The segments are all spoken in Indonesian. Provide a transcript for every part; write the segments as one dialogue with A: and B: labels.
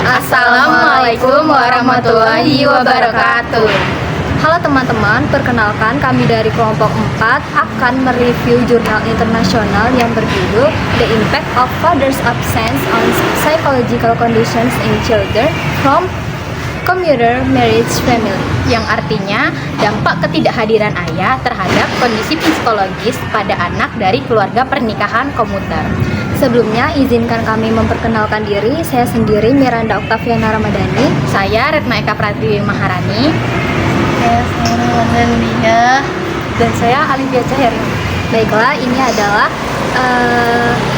A: Assalamualaikum warahmatullahi wabarakatuh.
B: Halo teman-teman, perkenalkan kami dari kelompok 4 akan mereview jurnal internasional yang berjudul The Impact of Father's Absence on Psychological Conditions in Children from Commuter Marriage Family,
A: yang artinya dampak ketidakhadiran ayah terhadap kondisi psikologis pada anak dari keluarga pernikahan komuter.
B: Sebelumnya, izinkan kami memperkenalkan diri. Saya sendiri Miranda Oktaviana Ramadhani.
A: Saya Retna Eka Pratiwi Maharani.
C: Saya Lia.
B: Dan saya Alivia Caheri. Baiklah, ini adalah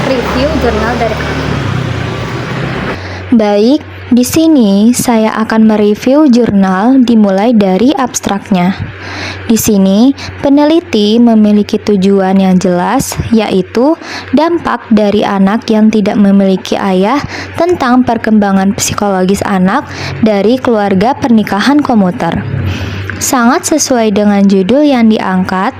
B: review jurnal dari kami. Baik, di sini saya akan mereview jurnal dimulai dari abstraknya. Di sini, peneliti memiliki tujuan yang jelas, yaitu dampak dari anak yang tidak memiliki ayah tentang perkembangan psikologis anak dari keluarga pernikahan komuter. Sangat sesuai dengan judul yang diangkat,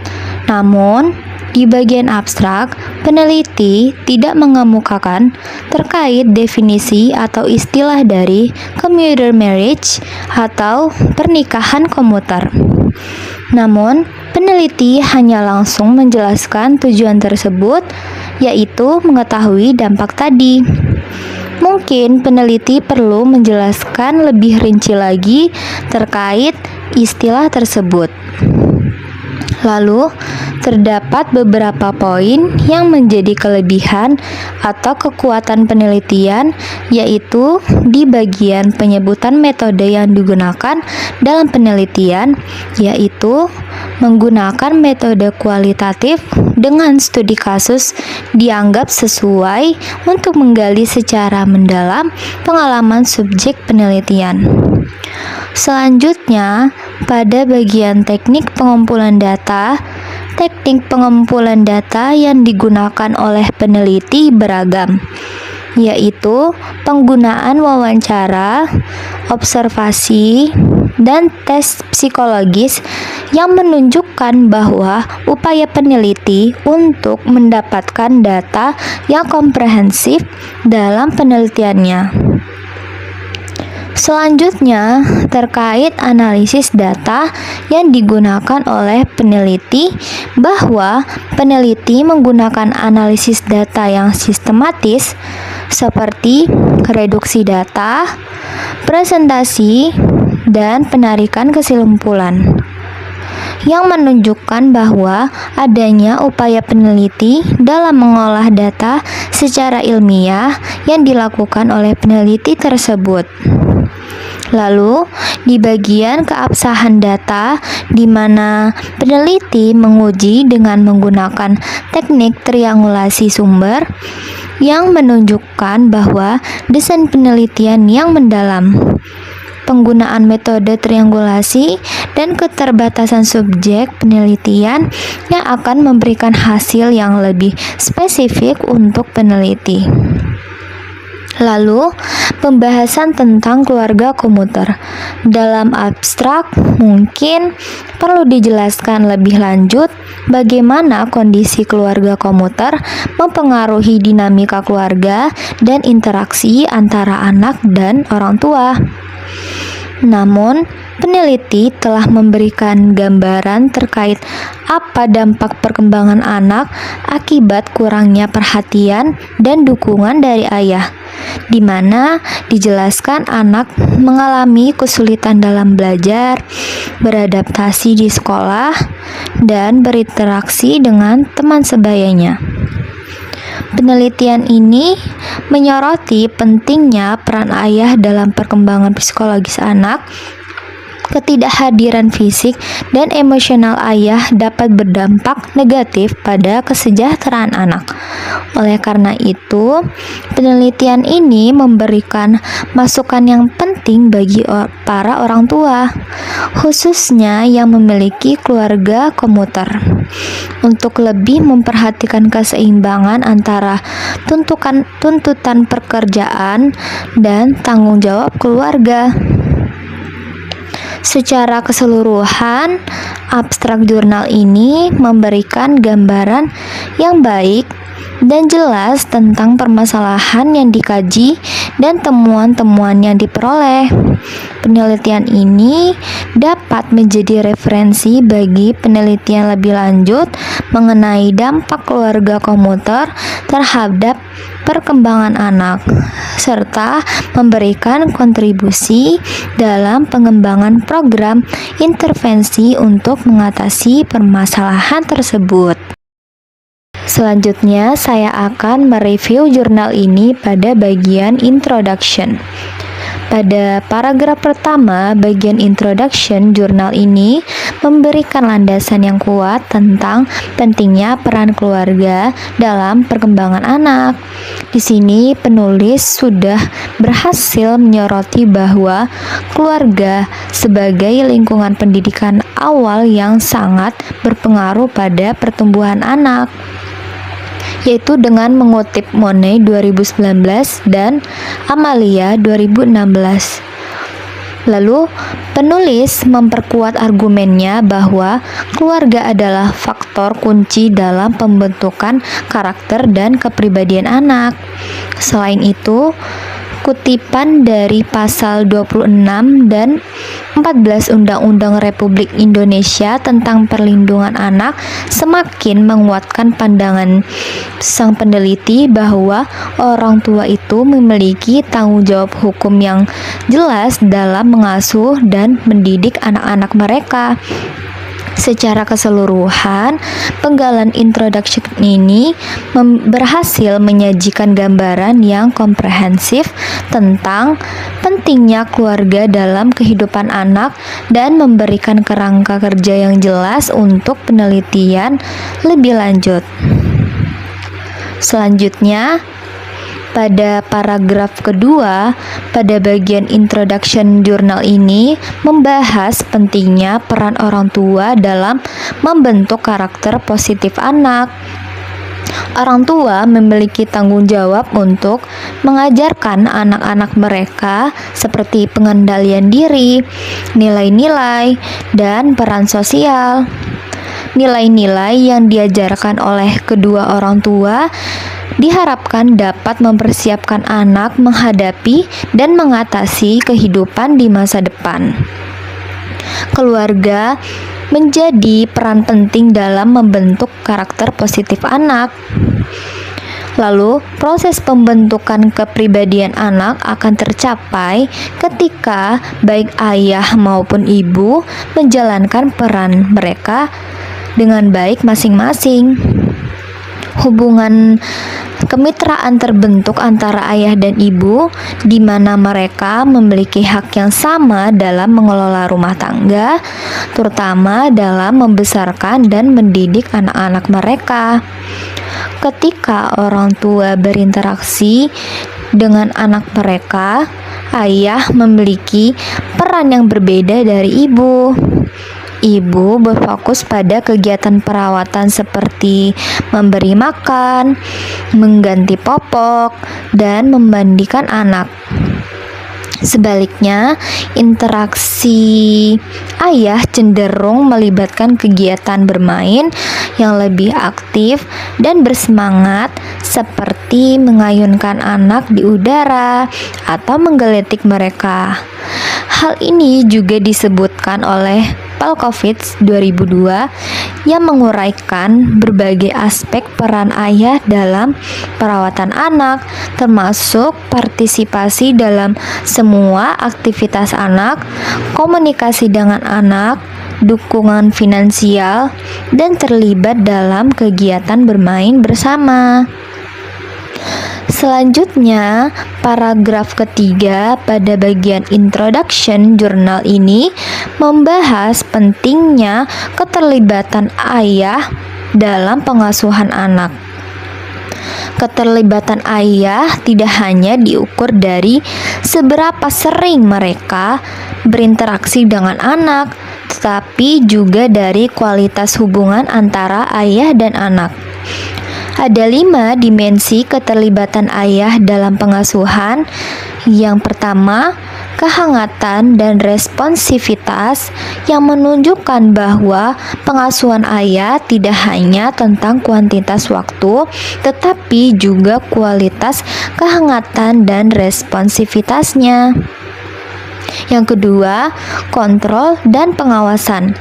B: namun di bagian abstrak, peneliti tidak mengemukakan terkait definisi atau istilah dari commuter marriage atau pernikahan komuter. Namun, peneliti hanya langsung menjelaskan tujuan tersebut, yaitu mengetahui dampak tadi. Mungkin peneliti perlu menjelaskan lebih rinci lagi terkait istilah tersebut. Lalu, terdapat beberapa poin yang menjadi kelebihan atau kekuatan penelitian, yaitu di bagian penyebutan metode yang digunakan dalam penelitian, yaitu menggunakan metode kualitatif dengan studi kasus dianggap sesuai untuk menggali secara mendalam pengalaman subjek penelitian. Selanjutnya, pada bagian teknik pengumpulan data, teknik pengumpulan data yang digunakan oleh peneliti beragam, yaitu penggunaan wawancara, observasi, dan tes psikologis yang menunjukkan bahwa upaya peneliti untuk mendapatkan data yang komprehensif dalam penelitiannya. Selanjutnya, terkait analisis data yang digunakan oleh peneliti, bahwa peneliti menggunakan analisis data yang sistematis seperti reduksi data, presentasi, dan penarikan kesimpulan, yang menunjukkan bahwa adanya upaya peneliti dalam mengolah data secara ilmiah yang dilakukan oleh peneliti tersebut. Lalu, di bagian keabsahan data, di mana peneliti menguji dengan menggunakan teknik triangulasi sumber yang menunjukkan bahwa desain penelitian yang mendalam, penggunaan metode triangulasi, dan keterbatasan subjek penelitian yang akan memberikan hasil yang lebih spesifik untuk peneliti. Lalu, pembahasan tentang keluarga komuter. Dalam abstrak, mungkin perlu dijelaskan lebih lanjut bagaimana kondisi keluarga komuter mempengaruhi dinamika keluarga dan interaksi antara anak dan orang tua. Namun, peneliti telah memberikan gambaran terkait apa dampak perkembangan anak akibat kurangnya perhatian dan dukungan dari ayah, di mana dijelaskan anak mengalami kesulitan dalam belajar, beradaptasi di sekolah, dan berinteraksi dengan teman sebayanya. Penelitian ini menyoroti pentingnya peran ayah dalam perkembangan psikologis anak. Ketidakhadiran fisik dan emosional ayah dapat berdampak negatif pada kesejahteraan anak. Oleh karena itu, penelitian ini memberikan masukan yang penting bagi para orang tua, khususnya yang memiliki keluarga komuter, untuk lebih memperhatikan keseimbangan antara tuntutan pekerjaan dan tanggung jawab keluarga. Secara keseluruhan, abstrak jurnal ini memberikan gambaran yang baik dan jelas tentang permasalahan yang dikaji dan temuan-temuan yang diperoleh. Penelitian ini dapat menjadi referensi bagi penelitian lebih lanjut mengenai dampak keluarga komuter terhadap perkembangan anak, serta memberikan kontribusi dalam pengembangan program intervensi untuk mengatasi permasalahan tersebut. Selanjutnya, saya akan mereview jurnal ini pada bagian introduction. Pada paragraf pertama, bagian introduction, jurnal ini memberikan landasan yang kuat tentang pentingnya peran keluarga dalam perkembangan anak. Di sini penulis sudah berhasil menyoroti bahwa keluarga sebagai lingkungan pendidikan awal yang sangat berpengaruh pada pertumbuhan anak, yaitu dengan mengutip Monet 2019 dan Amalia 2016. Lalu, penulis memperkuat argumennya bahwa keluarga adalah faktor kunci dalam pembentukan karakter dan kepribadian anak. Selain itu, kutipan dari pasal 26 dan 14 Undang-Undang Republik Indonesia tentang Perlindungan Anak semakin menguatkan pandangan sang peneliti bahwa orang tua itu memiliki tanggung jawab hukum yang jelas dalam mengasuh dan mendidik anak-anak mereka. Secara keseluruhan, penggalan introduction ini berhasil menyajikan gambaran yang komprehensif tentang pentingnya keluarga dalam kehidupan anak dan memberikan kerangka kerja yang jelas untuk penelitian lebih lanjut. Selanjutnya, pada paragraf kedua, pada bagian introduction jurnal ini membahas pentingnya peran orang tua dalam membentuk karakter positif anak. Orang tua memiliki tanggung jawab untuk mengajarkan anak-anak mereka seperti pengendalian diri, nilai-nilai, dan peran sosial. Nilai-nilai yang diajarkan oleh kedua orang tua diharapkan dapat mempersiapkan anak menghadapi dan mengatasi kehidupan di masa depan. Keluarga menjadi peran penting dalam membentuk karakter positif anak. Lalu, proses pembentukan kepribadian anak akan tercapai ketika baik ayah maupun ibu menjalankan peran mereka dengan baik masing-masing. Hubungan kemitraan terbentuk antara ayah dan ibu, di mana mereka memiliki hak yang sama dalam mengelola rumah tangga, terutama dalam membesarkan dan mendidik anak-anak mereka. Ketika orang tua berinteraksi dengan anak mereka, ayah memiliki peran yang berbeda dari ibu. Ibu berfokus pada kegiatan perawatan seperti memberi makan, mengganti popok, dan memandikan anak. Sebaliknya, interaksi ayah cenderung melibatkan kegiatan bermain yang lebih aktif dan bersemangat, seperti mengayunkan anak di udara atau menggelitik mereka. Hal ini juga disebutkan oleh Palkovich 2002 yang menguraikan berbagai aspek peran ayah dalam perawatan anak, termasuk partisipasi dalam semua aktivitas anak, komunikasi dengan anak, dukungan finansial, dan terlibat dalam kegiatan bermain bersama. Selanjutnya, paragraf ketiga pada bagian introduction jurnal ini membahas pentingnya keterlibatan ayah dalam pengasuhan anak. Keterlibatan ayah tidak hanya diukur dari seberapa sering mereka berinteraksi dengan anak, tetapi juga dari kualitas hubungan antara ayah dan anak. Ada 5 dimensi keterlibatan ayah dalam pengasuhan. Yang pertama, kehangatan dan responsivitas yang menunjukkan bahwa pengasuhan ayah tidak hanya tentang kuantitas waktu, tetapi juga kualitas kehangatan dan responsivitasnya. Yang kedua, kontrol dan pengawasan,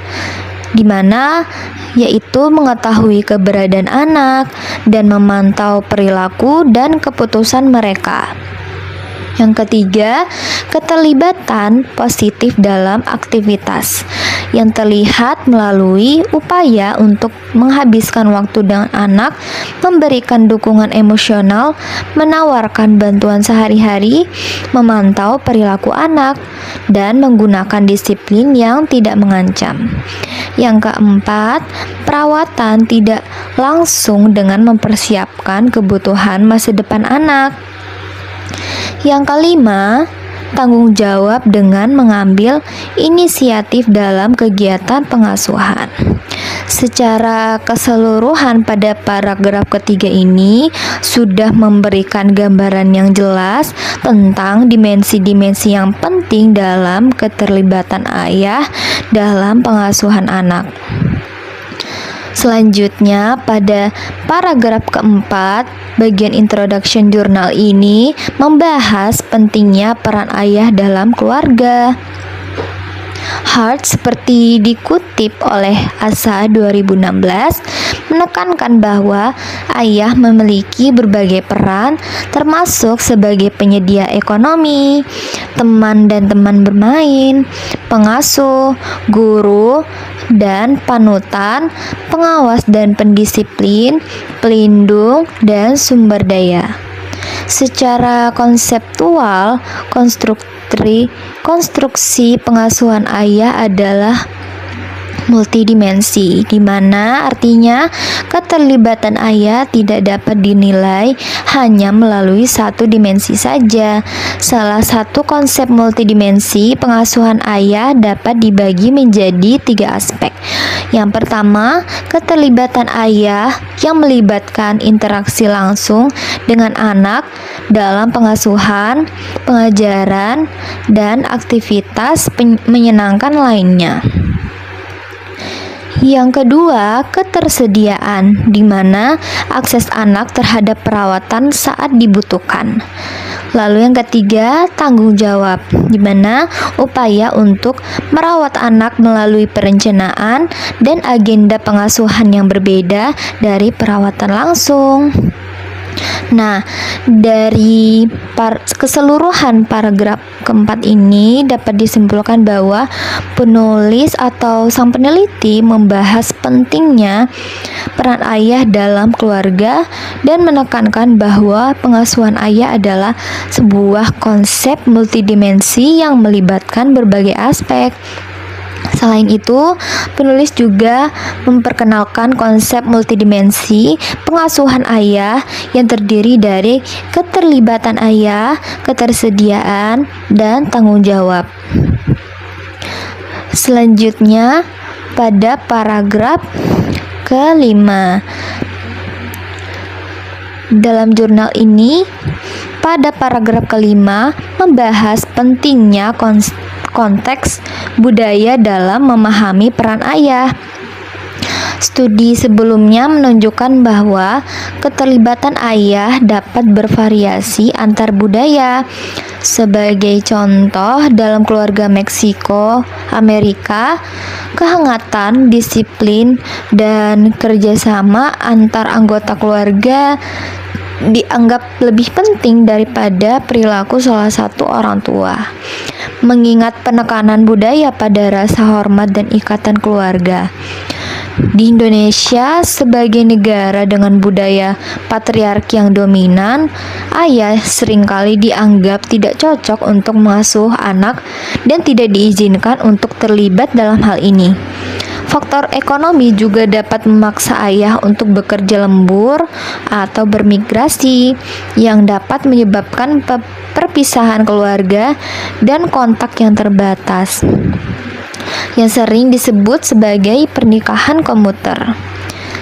B: di mana yaitu mengetahui keberadaan anak dan memantau perilaku dan keputusan mereka. Yang ketiga, keterlibatan positif dalam aktivitas yang terlihat melalui upaya untuk menghabiskan waktu dengan anak, memberikan dukungan emosional, menawarkan bantuan sehari-hari, memantau perilaku anak, dan menggunakan disiplin yang tidak mengancam. Yang keempat, perawatan tidak langsung dengan mempersiapkan kebutuhan masa depan anak. Yang kelima, tanggung jawab dengan mengambil inisiatif dalam kegiatan pengasuhan. Secara keseluruhan pada paragraf ketiga ini sudah memberikan gambaran yang jelas tentang dimensi-dimensi yang penting dalam keterlibatan ayah dalam pengasuhan anak. Selanjutnya, pada paragraf keempat, bagian introduction jurnal ini membahas pentingnya peran ayah dalam keluarga. Hart, seperti dikutip oleh ASA 2016, menekankan bahwa ayah memiliki berbagai peran, termasuk sebagai penyedia ekonomi, teman dan teman bermain, pengasuh, guru, dan panutan, pengawas dan pendisiplin, pelindung, dan sumber daya. Secara konseptual, konstruksi pengasuhan ayah adalah multidimensi, di mana artinya keterlibatan ayah tidak dapat dinilai hanya melalui satu dimensi saja. Salah satu konsep multidimensi pengasuhan ayah dapat dibagi menjadi 3 aspek. Yang pertama, keterlibatan ayah yang melibatkan interaksi langsung dengan anak dalam pengasuhan, pengajaran, dan aktivitas menyenangkan lainnya. Yang kedua, ketersediaan, di mana akses anak terhadap perawatan saat dibutuhkan. Lalu yang ketiga, tanggung jawab, di mana upaya untuk merawat anak melalui perencanaan dan agenda pengasuhan yang berbeda dari perawatan langsung. Nah, dari keseluruhan paragraf keempat ini dapat disimpulkan bahwa penulis atau sang peneliti membahas pentingnya peran ayah dalam keluarga dan menekankan bahwa pengasuhan ayah adalah sebuah konsep multidimensi yang melibatkan berbagai aspek. Selain itu, penulis juga memperkenalkan konsep multidimensi pengasuhan ayah yang terdiri dari keterlibatan ayah, ketersediaan, dan tanggung jawab. Selanjutnya, pada paragraf kelima, dalam jurnal ini, pada paragraf kelima membahas pentingnya konteks budaya dalam memahami peran ayah. Studi sebelumnya menunjukkan bahwa keterlibatan ayah dapat bervariasi antar budaya. Sebagai contoh, dalam keluarga Meksiko, Amerika, kehangatan, disiplin, dan kerjasama antar anggota keluarga dianggap lebih penting daripada perilaku salah satu orang tua. Mengingat penekanan budaya pada rasa hormat dan ikatan keluarga. Di Indonesia, sebagai negara dengan budaya patriarki yang dominan, ayah seringkali dianggap tidak cocok untuk mengasuh anak dan tidak diizinkan untuk terlibat dalam hal ini. Faktor ekonomi juga dapat memaksa ayah untuk bekerja lembur atau bermigrasi, yang dapat menyebabkan perpisahan keluarga dan kontak yang terbatas, yang sering disebut sebagai pernikahan komuter.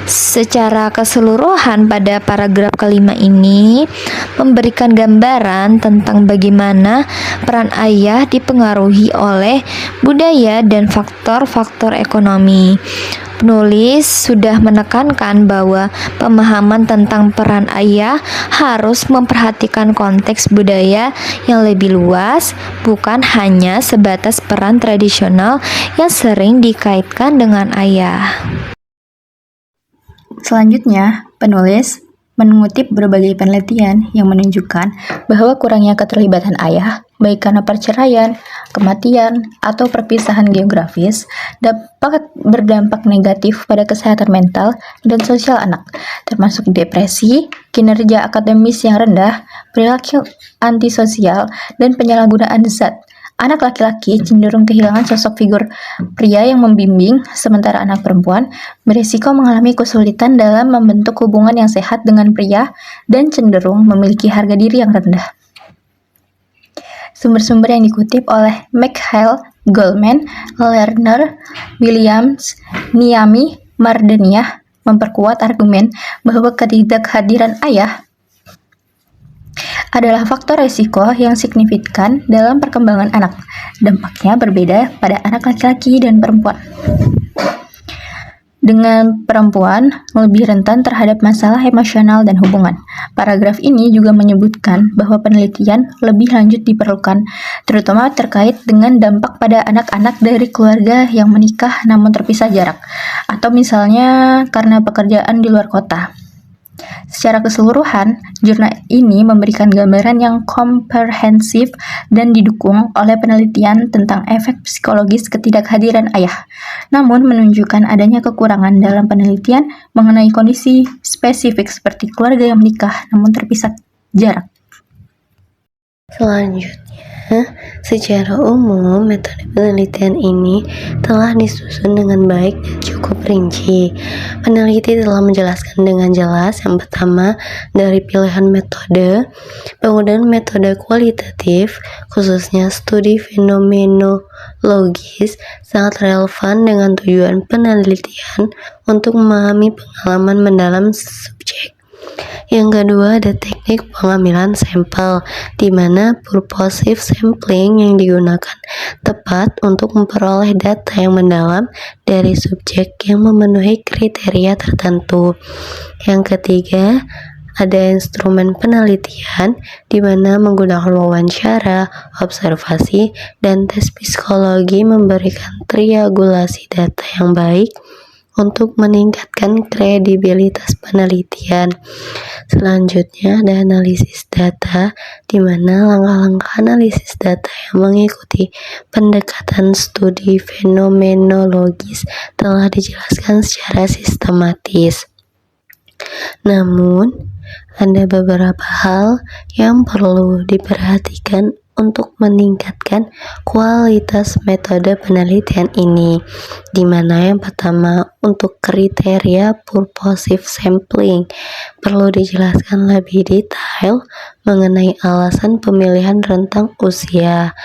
B: Secara keseluruhan pada paragraf kelima ini memberikan gambaran tentang bagaimana peran ayah dipengaruhi oleh budaya dan faktor-faktor ekonomi. Penulis sudah menekankan bahwa pemahaman tentang peran ayah harus memperhatikan konteks budaya yang lebih luas, bukan hanya sebatas peran tradisional yang sering dikaitkan dengan ayah.
A: Selanjutnya, penulis mengutip berbagai penelitian yang menunjukkan bahwa kurangnya keterlibatan ayah, baik karena perceraian, kematian, atau perpisahan geografis, dapat berdampak negatif pada kesehatan mental dan sosial anak, termasuk depresi, kinerja akademis yang rendah, perilaku antisosial, dan penyalahgunaan zat. Anak laki-laki cenderung kehilangan sosok figur pria yang membimbing, sementara anak perempuan berisiko mengalami kesulitan dalam membentuk hubungan yang sehat dengan pria dan cenderung memiliki harga diri yang rendah. Sumber-sumber yang dikutip oleh Mikhail, Goldman, Lerner, Williams, Niami, Mardeniah memperkuat argumen bahwa ketidakhadiran ayah adalah faktor risiko yang signifikan dalam perkembangan anak. Dampaknya berbeda pada anak laki-laki dan perempuan. Dengan perempuan lebih rentan terhadap masalah emosional dan hubungan. Paragraf ini juga menyebutkan bahwa penelitian lebih lanjut diperlukan, terutama terkait dengan dampak pada anak-anak dari keluarga yang menikah namun terpisah jarak, atau misalnya karena pekerjaan di luar kota. Secara keseluruhan, jurnal ini memberikan gambaran yang komprehensif dan didukung oleh penelitian tentang efek psikologis ketidakhadiran ayah, namun menunjukkan adanya kekurangan dalam penelitian mengenai kondisi spesifik seperti keluarga yang menikah namun terpisah jarak.
C: Selanjutnya, secara umum, metode penelitian ini telah disusun dengan baik dan cukup rinci. Peneliti telah menjelaskan dengan jelas yang pertama dari pilihan metode, penggunaan metode kualitatif, khususnya studi fenomenologis, sangat relevan dengan tujuan penelitian untuk memahami pengalaman mendalam subjek. Yang kedua, ada teknik pengambilan sampel, di mana purposive sampling yang digunakan tepat untuk memperoleh data yang mendalam dari subjek yang memenuhi kriteria tertentu. Yang ketiga, ada instrumen penelitian, di mana menggunakan wawancara, observasi, dan tes psikologi memberikan triangulasi data yang baik untuk meningkatkan kredibilitas penelitian. Selanjutnya ada analisis data, di mana langkah-langkah analisis data yang mengikuti pendekatan studi fenomenologis telah dijelaskan secara sistematis. Namun, ada beberapa hal yang perlu diperhatikan untuk meningkatkan kualitas metode penelitian ini, di mana yang pertama untuk kriteria purposive sampling perlu dijelaskan lebih detail mengenai alasan pemilihan rentang usia.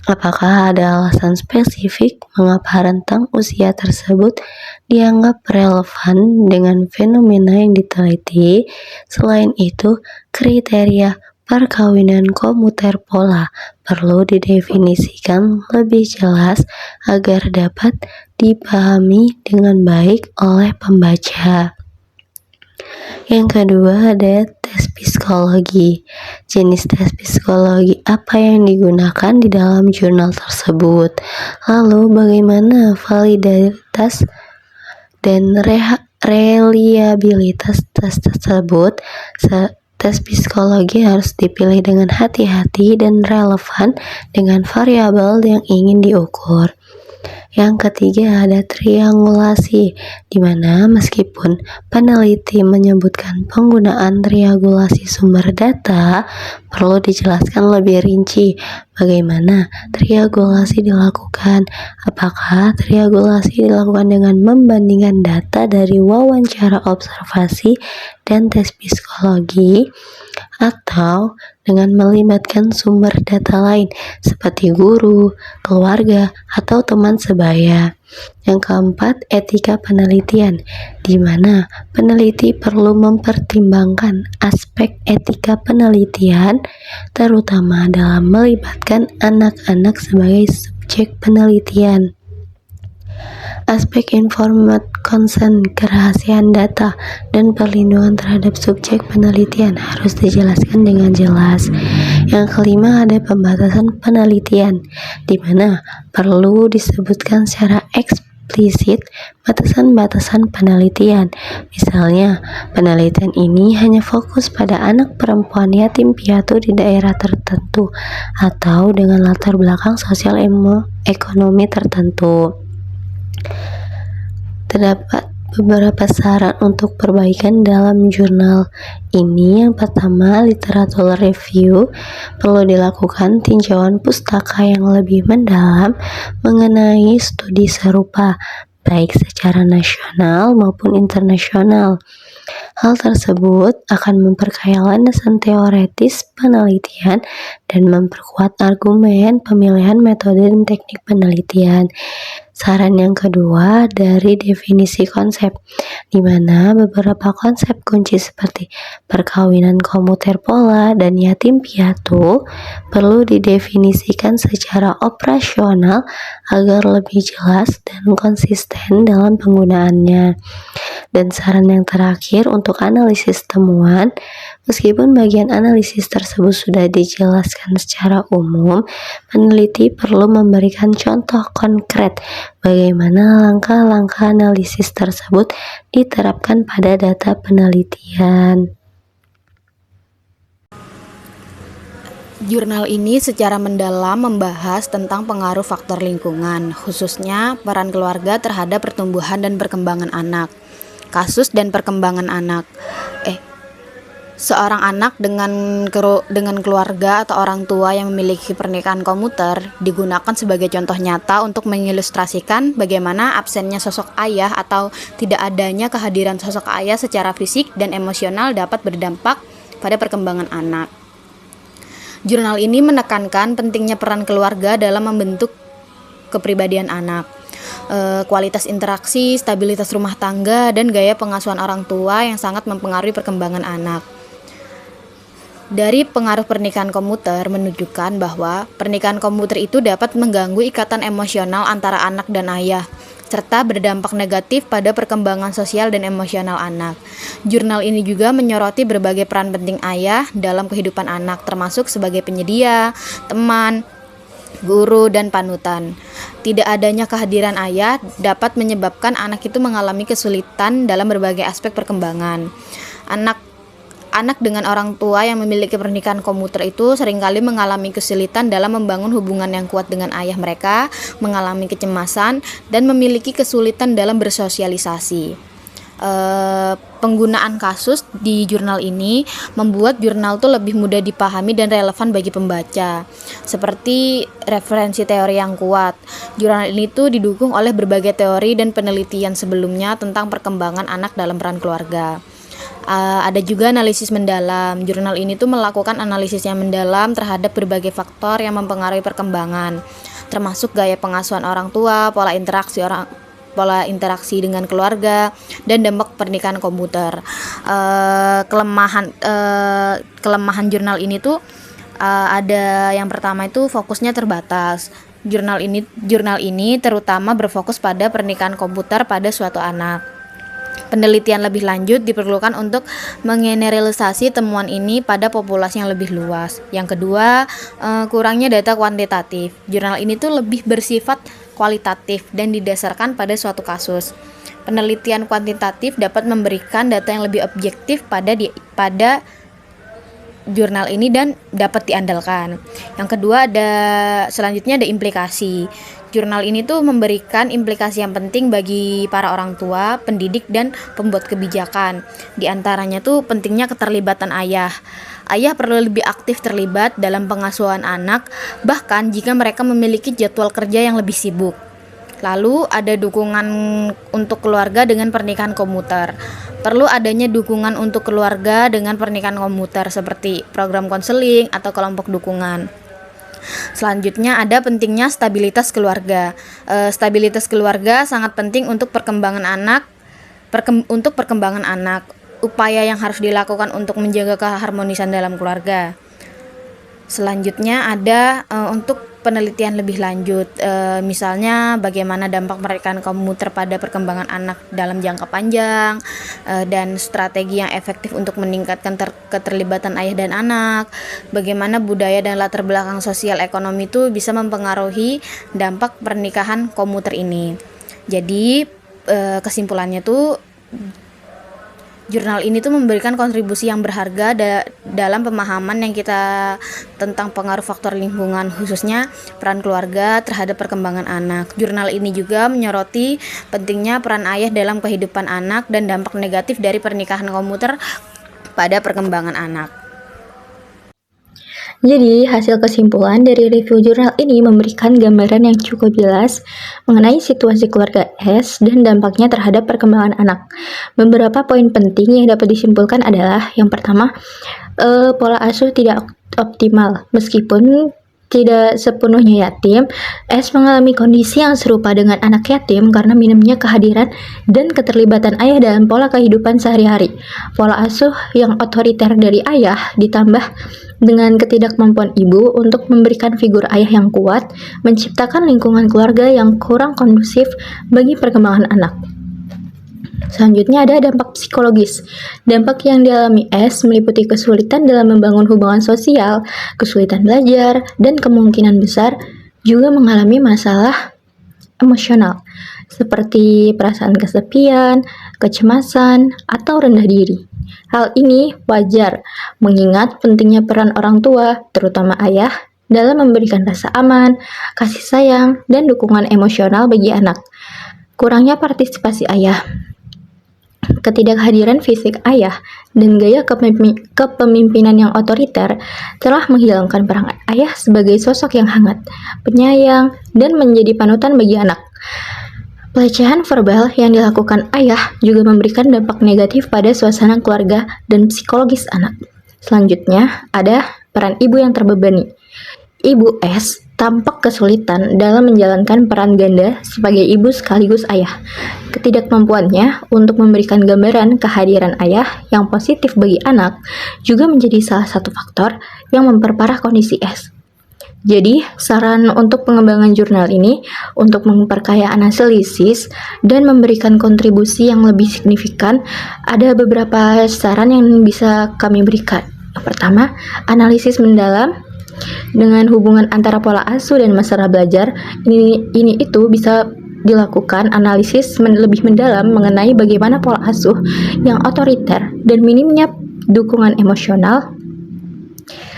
C: Apakah ada alasan spesifik mengapa rentang usia tersebut dianggap relevan dengan fenomena yang diteliti? Selain itu, kriteria perkawinan komuter pola perlu didefinisikan lebih jelas agar dapat dipahami dengan baik oleh pembaca. Yang kedua ada tes psikologi. Jenis tes psikologi apa yang digunakan di dalam jurnal tersebut? Lalu bagaimana validitas dan reliabilitas tes tersebut? Tes psikologi harus dipilih dengan hati-hati dan relevan dengan variabel yang ingin diukur. Yang ketiga ada triangulasi, di mana meskipun peneliti menyebutkan penggunaan triangulasi sumber data, perlu dijelaskan lebih rinci bagaimana triangulasi dilakukan. Apakah triangulasi dilakukan dengan membandingkan data dari wawancara observasi dan tes psikologi, atau dengan melibatkan sumber data lain seperti guru, keluarga, atau teman sebaya. Yang keempat, etika penelitian, di mana peneliti perlu mempertimbangkan aspek etika penelitian, terutama dalam melibatkan anak-anak sebagai subjek penelitian. Aspek informed consent, kerahasiaan data, dan perlindungan terhadap subjek penelitian harus dijelaskan dengan jelas. Yang kelima, ada pembatasan penelitian, di mana perlu disebutkan secara eksplisit batasan-batasan penelitian. Misalnya, penelitian ini hanya fokus pada anak perempuan yatim piatu di daerah tertentu atau dengan latar belakang sosial ekonomi tertentu. Terdapat beberapa saran untuk perbaikan dalam jurnal ini. Yang pertama, literatur review. Perlu dilakukan tinjauan pustaka yang lebih mendalam mengenai studi serupa, baik secara nasional maupun internasional. Hal tersebut akan memperkaya landasan teoretis penelitian dan memperkuat argumen pemilihan metode dan teknik penelitian. Saran yang kedua, dari definisi konsep, di mana beberapa konsep kunci seperti perkawinan komuter pola dan yatim piatu perlu didefinisikan secara operasional agar lebih jelas dan konsisten dalam penggunaannya. Dan saran yang terakhir, untuk analisis temuan, meskipun bagian analisis tersebut sudah dijelaskan secara umum, peneliti perlu memberikan contoh konkret bagaimana langkah-langkah analisis tersebut diterapkan pada data penelitian.
D: Jurnal ini secara mendalam membahas tentang pengaruh faktor lingkungan, khususnya peran keluarga terhadap pertumbuhan dan perkembangan anak. Kasus dan perkembangan anak. Seorang anak dengan keluarga atau orang tua yang memiliki pernikahan komuter digunakan sebagai contoh nyata untuk mengilustrasikan bagaimana absennya sosok ayah atau tidak adanya kehadiran sosok ayah secara fisik dan emosional dapat berdampak pada perkembangan anak. Jurnal ini menekankan pentingnya peran keluarga dalam membentuk kepribadian anak. Kualitas interaksi, stabilitas rumah tangga, dan gaya pengasuhan orang tua yang sangat mempengaruhi perkembangan anak. Dari pengaruh pernikahan komuter menunjukkan bahwa pernikahan komuter itu dapat mengganggu ikatan emosional antara anak dan ayah, serta berdampak negatif pada perkembangan sosial dan emosional anak. Jurnal ini juga menyoroti berbagai peran penting ayah dalam kehidupan anak, termasuk sebagai penyedia, teman, guru, dan panutan. Tidak adanya kehadiran ayah dapat menyebabkan anak itu mengalami kesulitan dalam berbagai aspek perkembangan. Anak dengan orang tua yang memiliki pernikahan komuter itu seringkali mengalami kesulitan dalam membangun hubungan yang kuat dengan ayah mereka, mengalami kecemasan, dan memiliki kesulitan dalam bersosialisasi. Penggunaan kasus di jurnal ini membuat jurnal itu lebih mudah dipahami dan relevan bagi pembaca. Seperti referensi teori yang kuat, jurnal ini tuh didukung oleh berbagai teori dan penelitian sebelumnya tentang perkembangan anak dalam peran keluarga. Ada juga analisis mendalam. Jurnal ini tuh melakukan analisis yang mendalam terhadap berbagai faktor yang mempengaruhi perkembangan, termasuk gaya pengasuhan orang tua, pola interaksi dengan keluarga, dan dampak pernikahan komuter. Kelemahan jurnal ini tuh ada yang pertama itu fokusnya terbatas. Jurnal ini terutama berfokus pada pernikahan komuter pada suatu anak. Penelitian lebih lanjut diperlukan untuk menggeneralisasi temuan ini pada populasi yang lebih luas. Yang kedua, kurangnya data kuantitatif. Jurnal ini tuh lebih bersifat kualitatif dan didasarkan pada suatu kasus. Penelitian kuantitatif dapat memberikan data yang lebih objektif pada jurnal ini dan dapat diandalkan. Yang kedua, selanjutnya ada implikasi. Jurnal ini tuh memberikan implikasi yang penting bagi para orang tua, pendidik, dan pembuat kebijakan. Di antaranya tuh pentingnya keterlibatan ayah. Ayah perlu lebih aktif terlibat dalam pengasuhan anak, bahkan jika mereka memiliki jadwal kerja yang lebih sibuk. Lalu ada dukungan untuk keluarga dengan pernikahan komuter. Perlu adanya dukungan untuk keluarga dengan pernikahan komuter seperti program konseling atau kelompok dukungan. Selanjutnya ada pentingnya stabilitas keluarga. Stabilitas keluarga sangat penting untuk perkembangan anak. Upaya yang harus dilakukan untuk menjaga keharmonisan dalam keluarga. Selanjutnya ada untuk penelitian lebih lanjut, misalnya bagaimana dampak pernikahan komuter pada perkembangan anak dalam jangka panjang, dan strategi yang efektif untuk meningkatkan keterlibatan ayah dan anak, bagaimana budaya dan latar belakang sosial ekonomi itu bisa mempengaruhi dampak pernikahan komuter ini. Jadi kesimpulannya tuh jurnal ini tuh memberikan kontribusi yang berharga dalam pemahaman yang kita tentang pengaruh faktor lingkungan, khususnya peran keluarga terhadap perkembangan anak. Jurnal ini juga menyoroti pentingnya peran ayah dalam kehidupan anak dan dampak negatif dari pernikahan komuter pada perkembangan anak.
A: Jadi, hasil kesimpulan dari review jurnal ini memberikan gambaran yang cukup jelas mengenai situasi keluarga S dan dampaknya terhadap perkembangan anak. Beberapa poin penting yang dapat disimpulkan adalah, yang pertama, pola asuh tidak optimal. Meskipun tidak sepenuhnya yatim, S mengalami kondisi yang serupa dengan anak yatim karena minimnya kehadiran dan keterlibatan ayah dalam pola kehidupan sehari-hari. Pola asuh yang otoriter dari ayah ditambah dengan ketidakmampuan ibu untuk memberikan figur ayah yang kuat, menciptakan lingkungan keluarga yang kurang kondusif bagi perkembangan anak. Selanjutnya ada dampak psikologis. Dampak yang dialami S meliputi kesulitan dalam membangun hubungan sosial, kesulitan belajar, dan kemungkinan besar juga mengalami masalah emosional, seperti perasaan kesepian, kecemasan, atau rendah diri. Hal ini wajar, mengingat pentingnya peran orang tua, terutama ayah, dalam memberikan rasa aman, kasih sayang, dan dukungan emosional bagi anak. Kurangnya partisipasi ayah, ketidakhadiran fisik ayah, dan gaya kepemimpinan yang otoriter telah menghilangkan peran ayah sebagai sosok yang hangat, penyayang, dan menjadi panutan bagi anak. Pelecehan verbal yang dilakukan ayah juga memberikan dampak negatif pada suasana keluarga dan psikologis anak. Selanjutnya, ada peran ibu yang terbebani. Ibu S tampak kesulitan dalam menjalankan peran ganda sebagai ibu sekaligus ayah. Ketidakmampuannya untuk memberikan gambaran kehadiran ayah yang positif bagi anak juga menjadi salah satu faktor yang memperparah kondisi S. Jadi, saran untuk pengembangan jurnal ini untuk memperkaya analisis dan memberikan kontribusi yang lebih signifikan, ada beberapa saran yang bisa kami berikan. Yang pertama, analisis mendalam dengan hubungan antara pola asuh dan masalah belajar. Ini itu bisa dilakukan analisis lebih mendalam mengenai bagaimana pola asuh yang otoriter dan minimnya dukungan emosional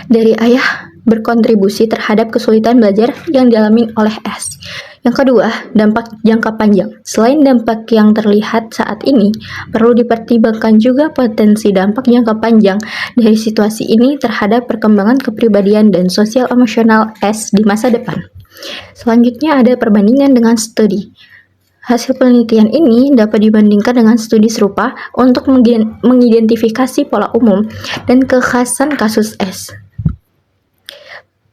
A: dari ayah berkontribusi terhadap kesulitan belajar yang dialami oleh S. Yang kedua, dampak jangka panjang. Selain dampak yang terlihat saat ini, perlu dipertimbangkan juga potensi dampak jangka panjang dari situasi ini terhadap perkembangan kepribadian dan sosial emosional S di masa depan. Selanjutnya ada perbandingan dengan studi. Hasil penelitian ini dapat dibandingkan dengan studi serupa untuk mengidentifikasi pola umum dan kekhasan kasus S.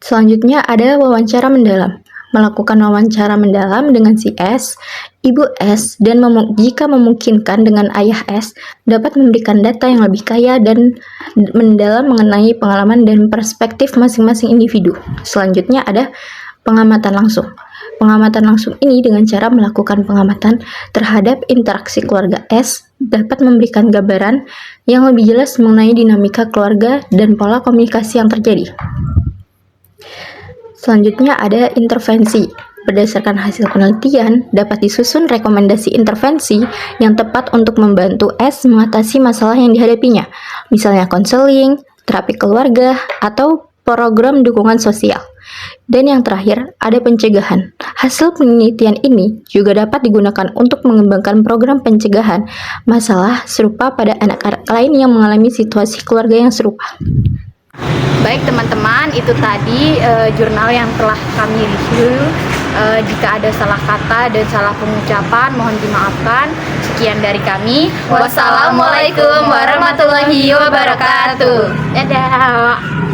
A: Selanjutnya ada wawancara mendalam. Melakukan wawancara mendalam dengan si S, ibu S, dan jika memungkinkan dengan ayah S, dapat memberikan data yang lebih kaya dan mendalam mengenai pengalaman dan perspektif masing-masing individu. Selanjutnya ada pengamatan langsung. Pengamatan langsung ini dengan cara melakukan pengamatan terhadap interaksi keluarga S dapat memberikan gambaran yang lebih jelas mengenai dinamika keluarga dan pola komunikasi yang terjadi. Selanjutnya ada intervensi. Berdasarkan hasil penelitian, dapat disusun rekomendasi intervensi yang tepat untuk membantu S mengatasi masalah yang dihadapinya, misalnya konseling, terapi keluarga, atau program dukungan sosial. Dan yang terakhir, ada pencegahan. Hasil penelitian ini juga dapat digunakan untuk mengembangkan program pencegahan masalah serupa pada anak-anak lain yang mengalami situasi keluarga yang serupa.
B: Baik teman-teman, itu tadi jurnal yang telah kami review
D: Jika ada salah kata dan salah pengucapan, mohon dimaafkan. Sekian dari kami.
B: Wassalamualaikum warahmatullahi wabarakatuh.
D: Dadah.